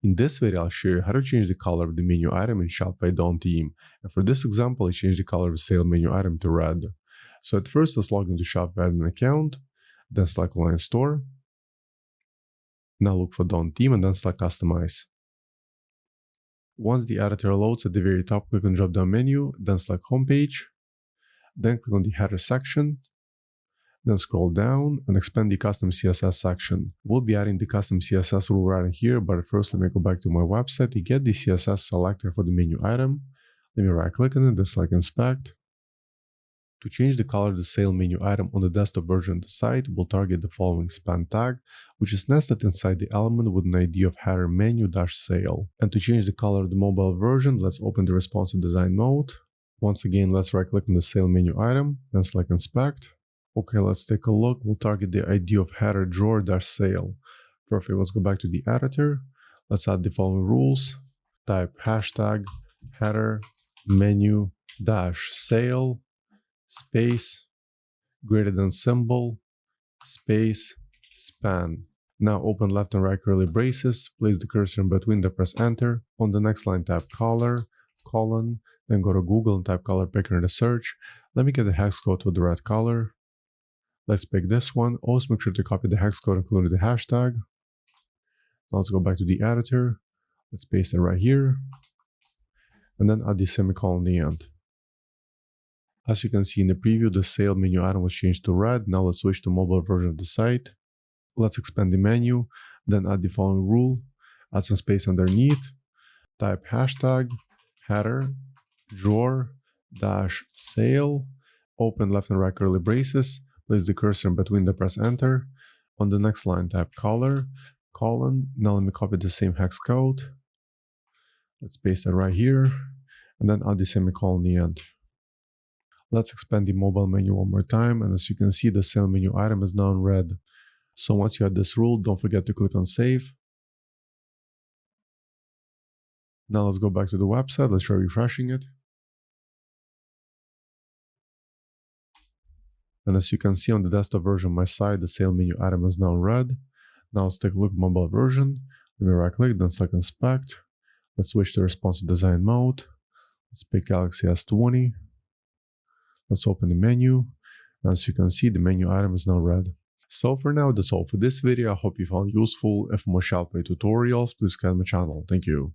In this video, I'll show you how to change the color of the menu item in Shopify Dawn theme. And for this example, I changed the color of the sale menu item to red. So at first, let's log into Shopify admin account, then select Online Store. Now look for Dawn theme and then select Customize. Once the editor loads, at the very top, click on drop-down menu, then select Homepage, then click on the header section, then scroll down and expand the custom CSS section. We'll be adding the custom CSS rule right in here, but first let me go back to my website to get the CSS selector for the menu item. Let me right click on it, then select Inspect. To change the color of the sale menu item on the desktop version of the site, we'll target the following span tag, which is nested inside the element with an ID of header menu-sale. And to change the color of the mobile version, let's open the responsive design mode. Once again, let's right click on the sale menu item, then select Inspect. Okay, let's take a look. We'll target the ID of header drawer-sale. Perfect. Let's go back to the editor. Let's add the following rules. Type hashtag header menu-sale space greater than symbol space span. Now open left and right curly braces. Place the cursor in between, then press enter. On the next line, type color, colon, then go to Google and type color picker in the search. Let me get the hex code for the red color. Let's pick this one. Also make sure to copy the hex code including the hashtag. Now let's go back to the editor. Let's paste it right here. And then add the semicolon in the end. As you can see in the preview, the sale menu item was changed to red. Now let's switch to mobile version of the site. Let's expand the menu, then add the following rule. Add some space underneath. Type hashtag header drawer-sale. Open left and right curly braces. Place the cursor in between, then press enter. On the next line, type color, colon. Now let me copy the same hex code. Let's paste it right here. And then add the semicolon in the end. Let's expand the mobile menu one more time. And as you can see, the sale menu item is now in red. So once you add this rule, don't forget to click on save. Now let's go back to the website. Let's try refreshing it. And as you can see on the desktop version of my site, the sale menu item is now in red. Now let's take a look at mobile version. Let me right click, then select Inspect. Let's switch to responsive design mode. Let's pick Galaxy S20. Let's open the menu. As you can see, the menu item is now red. So for now, that's all for this video. I hope you found it useful. If more Shopify tutorials, please subscribe to my channel. Thank you.